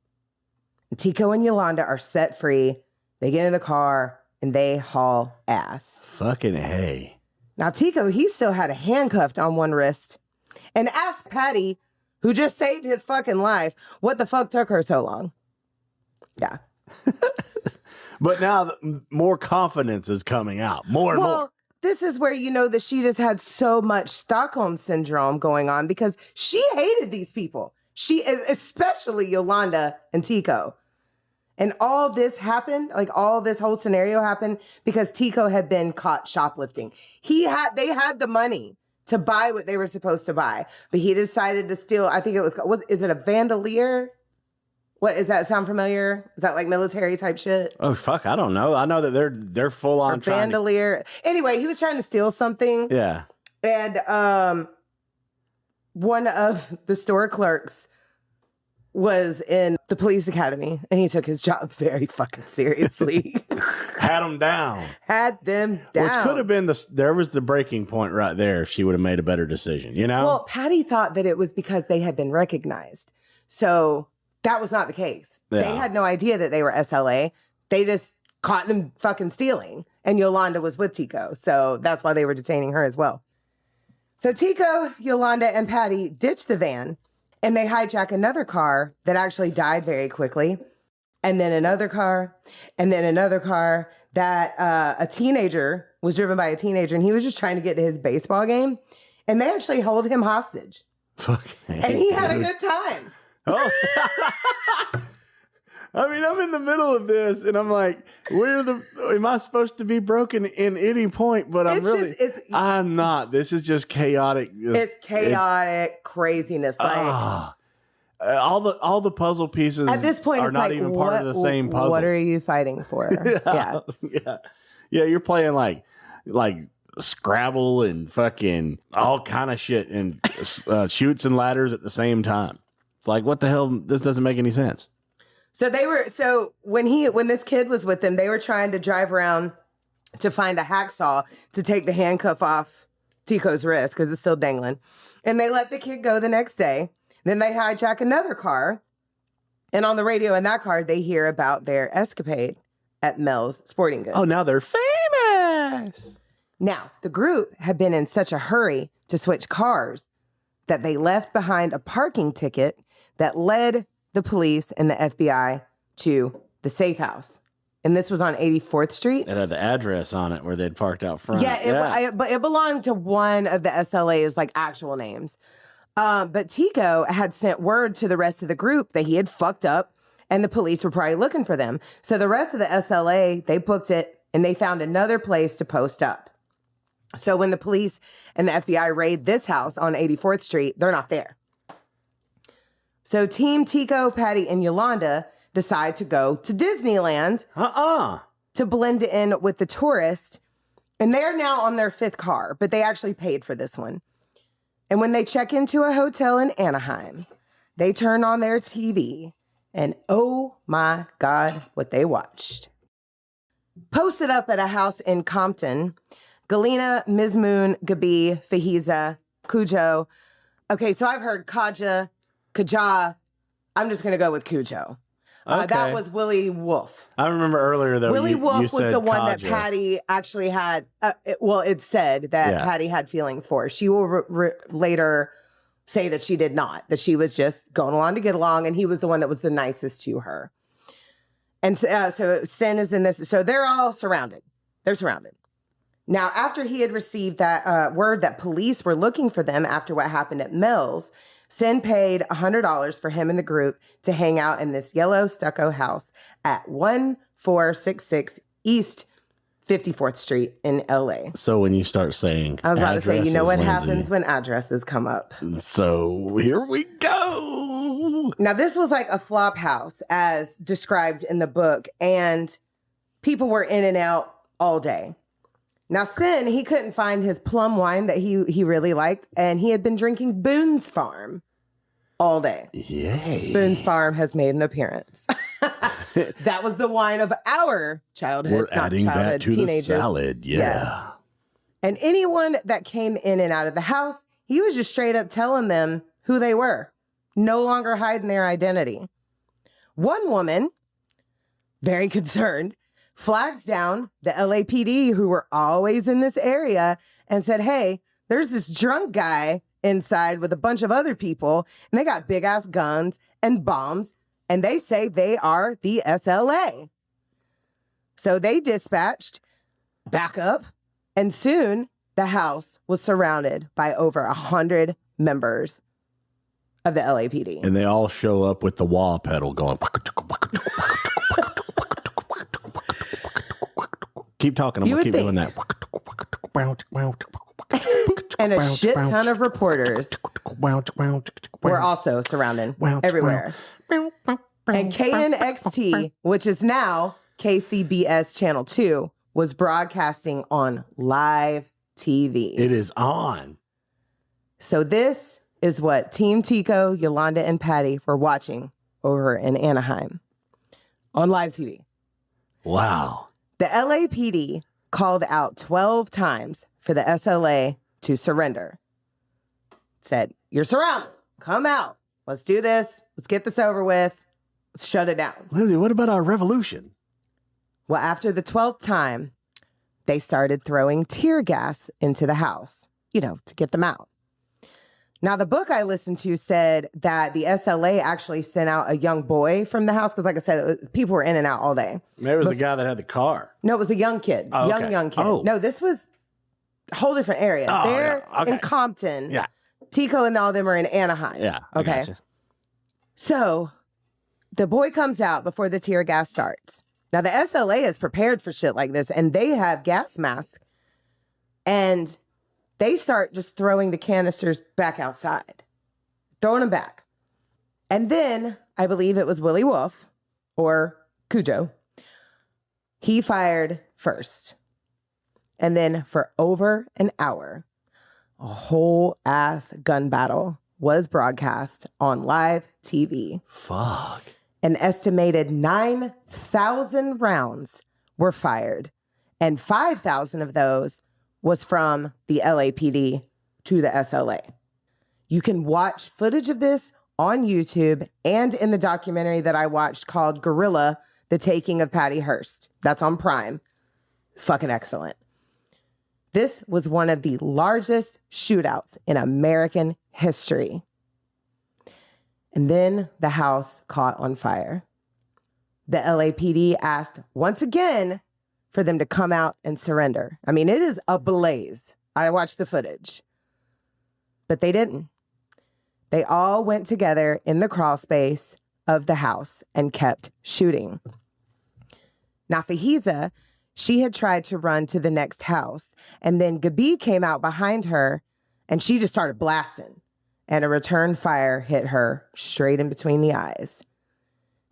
And Tico and Yolanda are set free. They get in the car and they haul ass. Fucking hey. Now, Tico, he still had a handcuffed on one wrist and asked Patty, who just saved his fucking life, what the fuck took her so long? Yeah. But now more confidence is coming out. More and more. This is where you know that she just had so much Stockholm syndrome going on because she hated these people. She is, especially Yolanda and Tico. And all this happened, like all this whole scenario happened because Tico had been caught shoplifting. They had the money to buy what they were supposed to buy, but he decided to steal, I think is it a vandalier? What, is that sound familiar? Is that like military type shit? Oh, fuck, I don't know. I know that they're full on trying vandalier. Anyway, he was trying to steal something. Yeah. And one of the store clerks was in the police academy, and he took his job very fucking seriously. Had them down. Had them down. Which could have been there was the breaking point right there if she would have made a better decision, you know? Well, Patty thought that it was because they had been recognized. So that was not the case. Yeah. They had no idea that they were SLA. They just caught them fucking stealing. And Yolanda was with Tico. So that's why they were detaining her as well. So Tico, Yolanda, and Patty ditched the van. And they hijack another car that actually died very quickly. And then another car. And then another car that a teenager was driven by a teenager. And he was just trying to get to his baseball game. And they actually hold him hostage. And he had a good time. Oh. I mean, I'm in the middle of this, and I'm like, am I supposed to be broken in any point? But I'm not. This is just chaotic. It's chaotic craziness. Like all the puzzle pieces at this point are not even part of the same puzzle. What are you fighting for? Yeah. You're playing like Scrabble and fucking all kind of shit and chutes and ladders at the same time. It's like, what the hell? This doesn't make any sense. So when this kid was with them, they were trying to drive around to find a hacksaw to take the handcuff off Tico's wrist because it's still dangling. And they let the kid go the next day. Then they hijack another car. And on the radio in that car, they hear about their escapade at Mel's Sporting Goods. Oh, now they're famous. Now, the group had been in such a hurry to switch cars that they left behind a parking ticket that led the police and the FBI to the safe house. And this was on 84th Street. It had the address on it where they'd parked out front. But it belonged to one of the SLA's like actual names. But Tico had sent word to the rest of the group that he had fucked up and the police were probably looking for them. So the rest of the SLA, they booked it and they found another place to post up. So when the police and the FBI raid this house on 84th Street, they're not there. So Team Tico, Patty, and Yolanda decide to go to Disneyland to blend in with the tourists. And they're now on their 5th car, but they actually paid for this one. And when they check into a hotel in Anaheim, they turn on their TV and oh my God, what they watched. Posted up at a house in Compton, Galena, Mizmoon, Gabi, Fahiza, Cujo. Okay, so I've heard Kaja, Kaja. I'm just going to go with Cujo. Okay. That was Willie Wolf. I remember earlier that Willie Wolf was the one Kaja. that Patty actually had. It said that Patty had feelings for. She will later say that she did not, that she was just going along to get along, and he was the one that was the nicest to her. And so Sin is in this. So they're all surrounded. They're surrounded. Now, after he had received that word that police were looking for them after what happened at Mills, Sin paid $100 for him and the group to hang out in this yellow stucco house at 1466 East 54th Street in LA. So when you start saying I was about to say, you know what Lindsay, happens when addresses come up. So here we go. Now, this was like a flop house as described in the book, and people were in and out all day. Now, Sin, he couldn't find his plum wine that he really liked, and he had been drinking Boone's Farm all day. Yay. Boone's Farm has made an appearance. That was the wine of our childhood. We're adding that to teenagers. The salad, yeah. Yes. And anyone that came in and out of the house, he was just straight up telling them who they were, no longer hiding their identity. One woman, very concerned, flags down the LAPD who were always in this area and said, hey, there's this drunk guy inside with a bunch of other people, and they got big ass guns and bombs, and they say they are the SLA. So they dispatched backup, and soon the house was surrounded by over 100 members of the LAPD. And they all show up with the wah pedal going. Keep talking. I'm You going to keep would doing that. And a shit ton of reporters were also surrounding everywhere. And KNXT, which is now KCBS Channel 2, was broadcasting on live TV. It is on. So this is what Team Tico, Yolanda, and Patty were watching over in Anaheim on live TV. Wow. The LAPD called out 12 times for the SLA to surrender. Said, you're surrounded. Come out. Let's do this. Let's get this over with. Let's shut it down. Lindsay, what about our revolution? Well, after the 12th time, they started throwing tear gas into the house, to get them out. Now, the book I listened to said that the SLA actually sent out a young boy from the house because, like I said, people were in and out all day. Maybe it was the guy that had the car. No, it was a young kid. Oh, okay. Young kid. Oh. No, this was a whole different area. Oh, They're yeah. Okay. in Compton. Yeah. Tico and all of them are in Anaheim. Yeah. Okay. Gotcha. So the boy comes out before the tear gas starts. Now, the SLA is prepared for shit like this, and they have gas masks. And they start just throwing the canisters back outside, throwing them back. And then I believe it was Willie Wolf or Cujo. He fired first. And then for over an hour, a whole ass gun battle was broadcast on live TV. Fuck. An estimated 9,000 rounds were fired, and 5,000 of those was from the LAPD to the SLA. You can watch footage of this on YouTube and in the documentary that I watched called Gorilla, The Taking of Patty Hearst. That's on Prime. Fucking excellent. This was one of the largest shootouts in American history. And then the house caught on fire. The LAPD asked once again for them to come out and surrender. I mean, it is ablaze. I watched the footage. But they didn't. They all went together in the crawl space of the house and kept shooting. Now, Fahiza, she had tried to run to the next house, and then Gabi came out behind her, and she just started blasting, and a return fire hit her straight in between the eyes.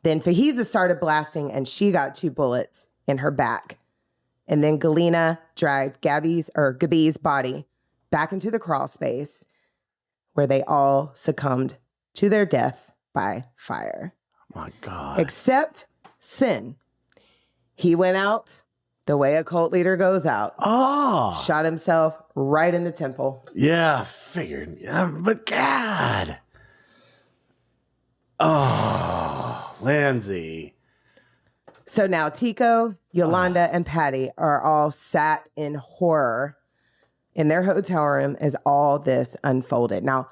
Then Fahiza started blasting, and she got 2 bullets in her back. And then Galena dragged Gabi's body back into the crawl space where they all succumbed to their death by fire. Oh my God. Except Sin. He went out the way a cult leader goes out. Oh. Shot himself right in the temple. Yeah, figured. Yeah, but God. Oh, Lindsay. So now Tico, Yolanda, and Patty are all sat in horror in their hotel room as all this unfolded. Now,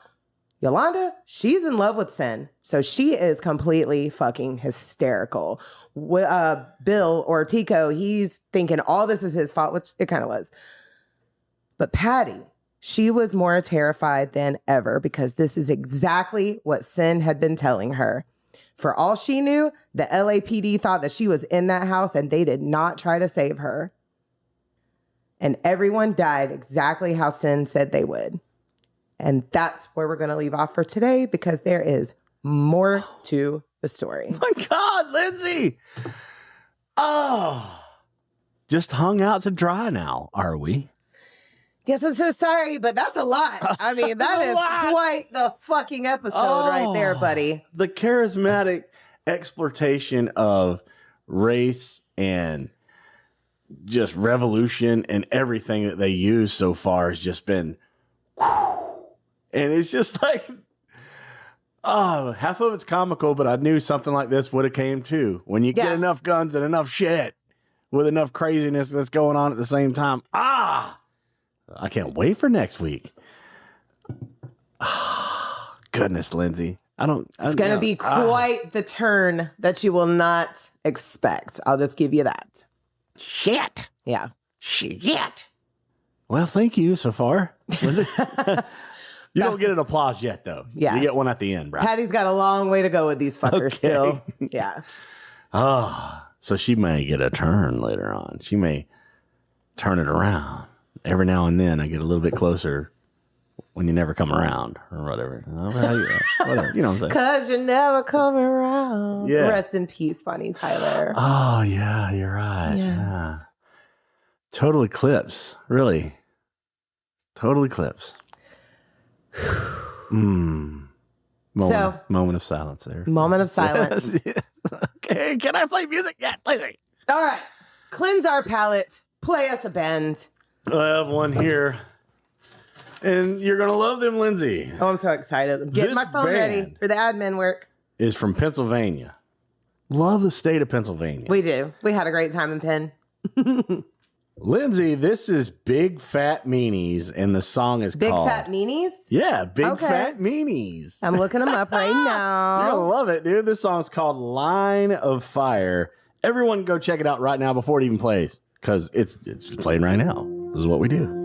Yolanda, she's in love with Sin, so she is completely fucking hysterical. Bill or Tico, he's thinking all this is his fault, which it kind of was. But Patty, she was more terrified than ever because this is exactly what Sin had been telling her. For all she knew, the LAPD thought that she was in that house and they did not try to save her. And everyone died exactly how Sin said they would. And that's where we're going to leave off for today because there is more to the story. My God, Lindsay. Oh, just hung out to dry now, are we? Yes, I'm so sorry, but that's a lot. I mean, that is quite the fucking episode right there, buddy. The charismatic exploitation of race and just revolution and everything that they use so far has just been, and it's just like, half of it's comical, but I knew something like this would have came too. When you get enough guns and enough shit with enough craziness that's going on at the same time. I can't wait for next week. Goodness, Lindsay. It's going to be quite the turn that you will not expect. I'll just give you that. Shit. Yeah. Shit. Well, thank you so far, Lindsay. You don't get an applause yet, though. Yeah. You get one at the end, bro. Patty's got a long way to go with these fuckers still. Yeah. So she may get a turn later on. She may turn it around. Every now and then I get a little bit closer when you never come around or whatever. Whatever. You know what I'm saying? Because you never come around. Yeah. Rest in peace, Bonnie Tyler. Oh, yeah, you're right. Yes. Yeah. Total eclipse. Really. Total eclipse. Moment of silence there. Moment of silence. Yes. Okay, can I play music? Yeah, play it. All right. Cleanse our palate. Play us a bend. I have one here. And you're going to love them, Lindsay. Oh, I'm so excited. I'm getting This my phone band ready for the admin work. Is from Pennsylvania. Love the state of Pennsylvania. We do. We had a great time in Penn. Lindsay, this is Big Fat Meanies, and the song is Big called... Fat Meanies? Yeah, Big Fat Meanies. I'm looking them up right now. You're going to love it, dude. This song's called Line of Fire. Everyone go check it out right now before it even plays, because it's playing right now. This is what we do.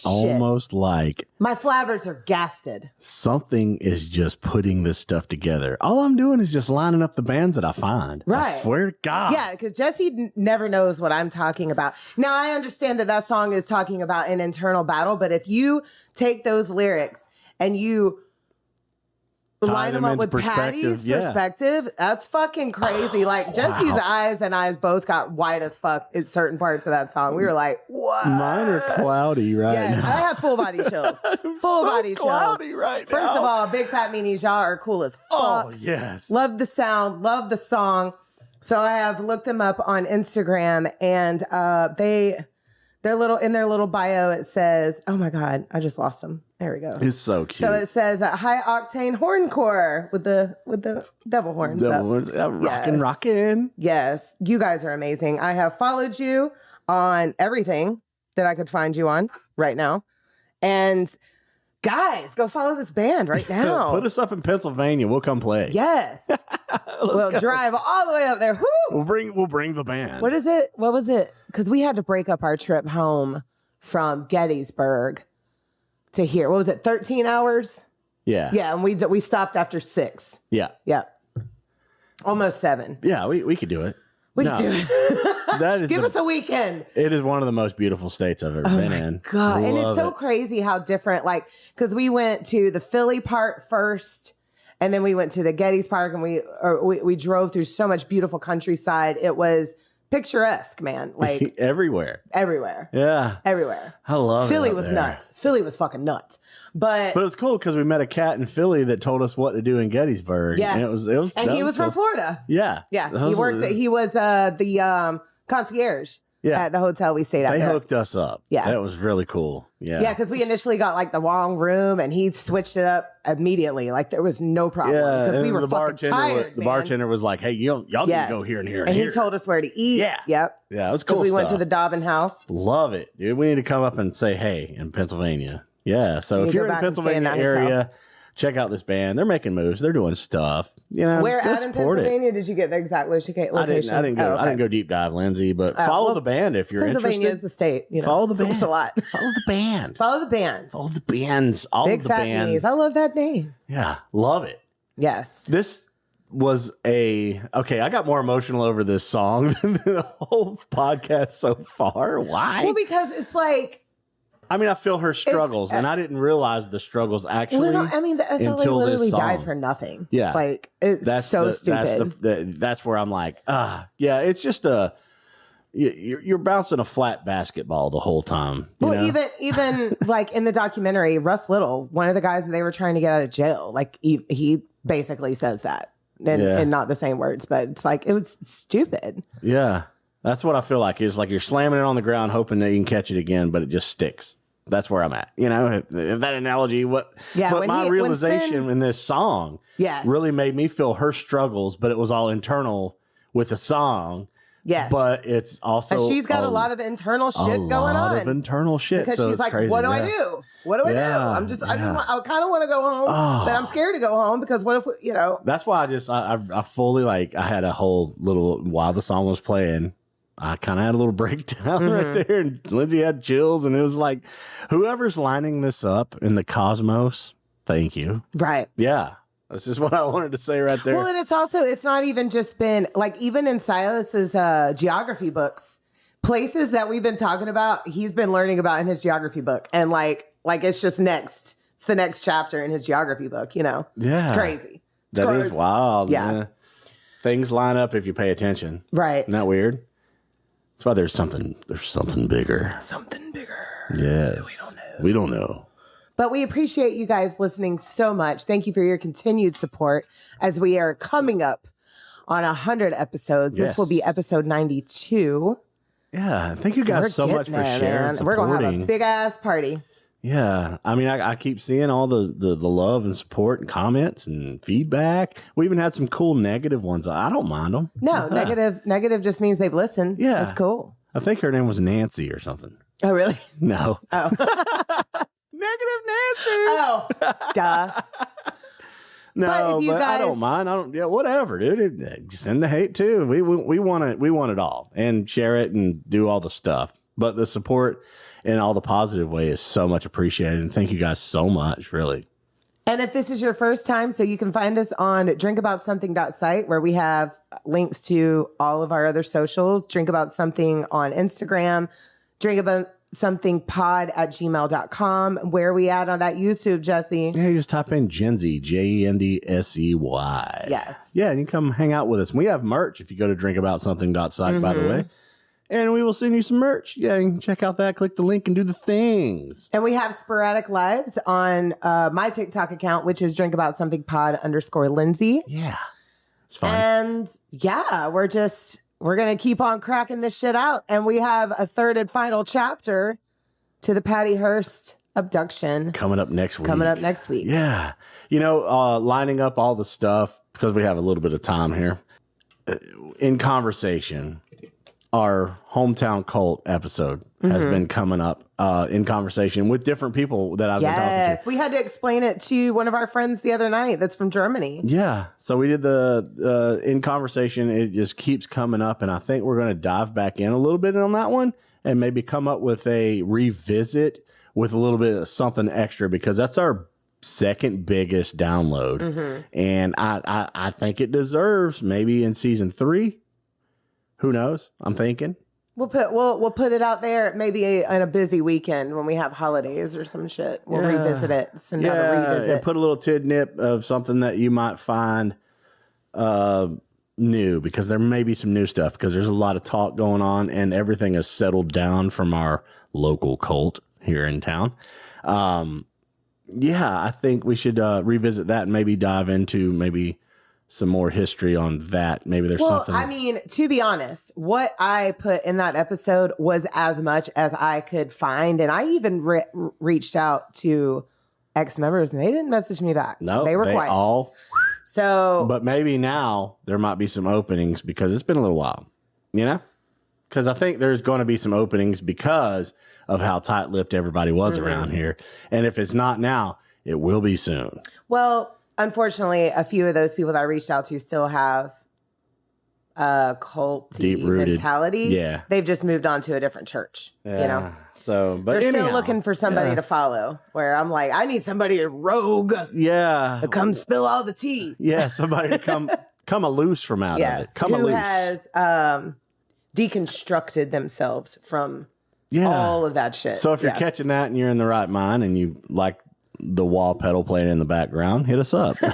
Holy shit. almost like my flabbers are gasted. something is just putting this stuff together. All I'm doing is just lining up the bands that I find. Right. I swear to God. Yeah, because Jesse never knows what I'm talking about. Now, I understand that song is talking about an internal battle, but if you take those lyrics and you line them up with Patty's perspective, that's fucking crazy. Like, Jesse's eyes and eyes both got white as fuck in certain parts of that song. We were like, what? Mine are cloudy now. I have full body chills. Full body chills. Cloudy right now. First of all, Big Fat Meanies, y'all are cool as fuck. Oh, yes. Love the sound, love the song. So I have looked them up on Instagram, and in their little bio, it says, oh my God, I just lost them. There we go. It's so cute. So it says high octane horncore with the devil horns. Rockin'. Yes. You guys are amazing. I have followed you on everything that I could find you on right now. And guys, go follow this band right now. Put us up in Pennsylvania. We'll come play. Yes. We'll drive all the way up there. Woo! We'll bring the band. What is it? What was it? Because we had to break up our trip home from Gettysburg to here. What was it? 13 hours? Yeah. Yeah, and we stopped after 6. Yeah. Yeah. Almost 7. Yeah, we could do it. We could do it. That is Give us a weekend. It is one of the most beautiful states I've ever been in. God. And it's so crazy how different, like, because we went to the Philly part first, and then we went to the Gettys Park, and we drove through so much beautiful countryside. It was picturesque, man. Like everywhere. Yeah. Everywhere. I love Philly it. was nuts. Philly was fucking nuts. But it's cool because we met a cat in Philly that told us what to do in Gettysburg. Yeah. And it was and he was from Florida. Yeah. Yeah. He was the concierge at the hotel we stayed at. They hooked us up. Yeah. That was really cool. Yeah. Yeah, because we initially got like the wrong room, and he switched it up immediately. Like there was no problem. Yeah, because we were fucking tired. The bartender was like, "Hey, y'all need to go here and here and here." He told us where to eat. Yeah. Yep. Yeah, it was cool. We went to the Dobbin House. Love it, dude. We need to come up and say hey in Pennsylvania. Yeah. So if you're in the Pennsylvania area, check out this band. They're making moves. They're doing stuff. Where at in Pennsylvania did you get the exact location? I didn't go deep dive, Lindsay, but follow the band if you're Pennsylvania interested. is the state. Follow the band. It's a lot. Follow the band. Follow the bands. Follow the bands. All Big of the Fat bands. Meanies. I love that name. Yeah, love it. Yes. This was I got more emotional over this song than the whole podcast so far. Why? Well, because it's like, I mean, I feel her struggles, and I didn't realize the struggles actually. the SLA literally died for nothing. Yeah, like it's so stupid. That's where I'm like, yeah, it's just you're bouncing a flat basketball the whole time. Well, even like in the documentary, Russ Little, one of the guys that they were trying to get out of jail, like he basically says that, and not the same words, but it's like it was stupid. Yeah. That's what I feel like. It's like you're slamming it on the ground, hoping that you can catch it again, but it just sticks. That's where I'm at. If that analogy, but my realization in this song really made me feel her struggles, but it was all internal with the song. Yes. But it's also... And she's got a lot of internal shit going on. A lot of internal shit. Because so she's like, crazy. what do I do? What do I do? I kind of want to go home, but I'm scared to go home because what if, That's why I fully, I had a whole little, while the song was playing, I kind of had a little breakdown right there, and Lindsay had chills, and it was like, whoever's lining this up in the cosmos, thank you. Right. Yeah. That's just what I wanted to say right there. Well, and it's not even just been, like, even in Silas's geography books, places that we've been talking about, he's been learning about in his geography book, and like it's just it's the next chapter in his geography book, Yeah. It's crazy. That is wild. Yeah. Man. Things line up if you pay attention. Right. Isn't that weird? That's why there's something bigger. Something bigger. Yes. We don't know. But we appreciate you guys listening so much. Thank you for your continued support as we are coming up on 100 episodes. Yes. This will be episode 92. Yeah. Thank you guys so much for sharing. We're going to have a big ass party. Yeah. I mean, I keep seeing all the love and support and comments and feedback. We even had some cool negative ones. I don't mind them. No, negative just means they've listened. Yeah. That's cool. I think her name was Nancy or something. Oh, really? No. Oh. Negative Nancy. Oh, duh. No, but I don't mind. Whatever, dude. Send the hate too. We want it all, and share it and do all the stuff. But the support in all the positive way is so much appreciated. And thank you guys so much, really. And if this is your first time, so you can find us on drinkaboutsomething.site, where we have links to all of our other socials. Drink About Something on Instagram, drinkaboutSomethingPod@gmail.com. Where are we at on that YouTube, Jesse? Yeah, you just type in Gendsey, Gendsey. Yes. Yeah, and you come hang out with us. We have merch if you go to drinkaboutsomething.site, by the way. And we will send you some merch. Yeah, you can check out that, click the link, and do the things. And we have sporadic lives on my TikTok account, which is drinkaboutsomethingpod_Lindsay. Yeah, it's fun. And yeah, we're going to keep on cracking this shit out. And we have a third and final chapter to the Patty Hearst abduction. Coming up next week. Yeah. You know, lining up all the stuff, because we have a little bit of time here, in conversation, our hometown cult episode has been coming up in conversation with different people that I've been talking to. Yes, we had to explain it to one of our friends the other night that's from Germany. Yeah, so we did the in conversation. It just keeps coming up, and I think we're going to dive back in a little bit on that one and maybe come up with a revisit with a little bit of something extra, because that's our second biggest download. And I think it deserves maybe in season 3. Who knows? I'm thinking. We'll put it out there maybe on a busy weekend when we have holidays or some shit. We'll revisit it. Send out a revisit. And put a little tidnip of something that you might find new, because there may be some new stuff, because there's a lot of talk going on and everything has settled down from our local cult here in town. I think we should revisit that and maybe dive into maybe some more history on that. Maybe there's something. I mean, to be honest, what I put in that episode was as much as I could find. And I even reached out to ex-members and they didn't message me back. No, they were quiet. But maybe now there might be some openings, because it's been a little while, you know? Because I think there's going to be some openings because of how tight-lipped everybody was around here. And if it's not now, it will be soon. Well, unfortunately, a few of those people that I reached out to still have a cult mentality. Yeah. They've just moved on to a different church, you know? So, but they're still looking for somebody to follow, where I'm like, I need somebody rogue. Yeah. To come spill all the tea. Yeah. Somebody to come loose from out of it. Who has deconstructed themselves from all of that shit. So if you're catching that and you're in the right mind and you like the wah pedal playing in the background, hit us up. Well,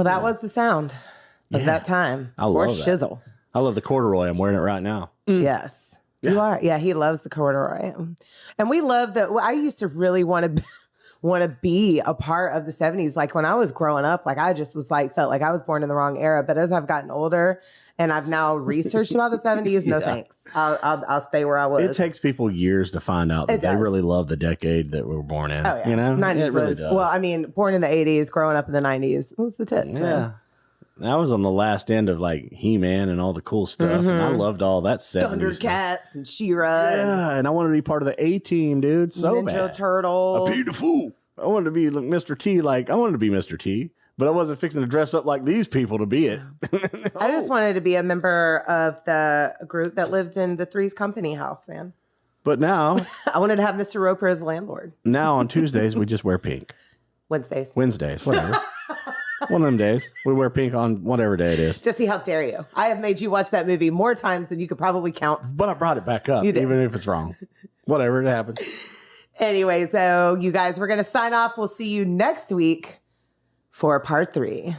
that was the sound of that time. I love that. Shizzle. I love the corduroy. I'm wearing it right now. Yes. Yeah. You are. Yeah, he loves the corduroy. And we love that. I used to really want to be a part of the 70s. Like when I was growing up, like I just was like, felt like I was born in the wrong era. But as I've gotten older and I've now researched about the 70s, no thanks. I'll stay where I was. It takes people years to find out that they really love the decade that we were born in. Oh, yeah. You know? 90s it really does. Well, I mean, born in the 80s, growing up in the 90s. It was the tits. Yeah. Man. I was on the last end of like He-Man and all the cool stuff. And I loved all that 70s Thundercats and She-Ra. Yeah, and I wanted to be part of the A-Team, dude. So Ninja bad. Turtle. A beautiful. I wanted to be like Mr. T. Like, I wanted to be Mr. T. But I wasn't fixing to dress up like these people to be it. I just wanted to be a member of the group that lived in the Three's Company house, man. But now... I wanted to have Mr. Roper as a landlord. Now on Tuesdays, we just wear pink. Wednesdays, whatever. One of them days. We wear pink on whatever day it is. Jesse, how dare you? I have made you watch that movie more times than you could probably count. But I brought it back up, even if it's wrong. Whatever, it happened. Anyway, so you guys, we're going to sign off. We'll see you next week for part 3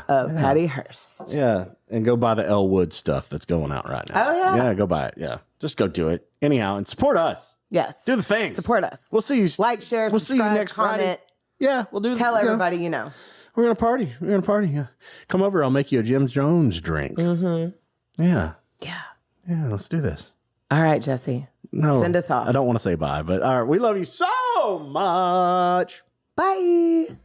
of Patty Hearst. Yeah, and go buy the Elwood stuff that's going out right now. Oh, yeah? Yeah, go buy it. Yeah, just go do it. Anyhow, and support us. Yes. Do the thing. Support us. We'll see you. Like, share, we'll subscribe, see you next comment. Friday. Yeah, we'll do. Tell everybody you know. We're gonna party. Yeah. Come over. I'll make you a Jim Jones drink. Mm-hmm. Yeah. Yeah. Let's do this. All right, Jesse. No, send us off. I don't want to say bye, but all right. We love you so much. Bye.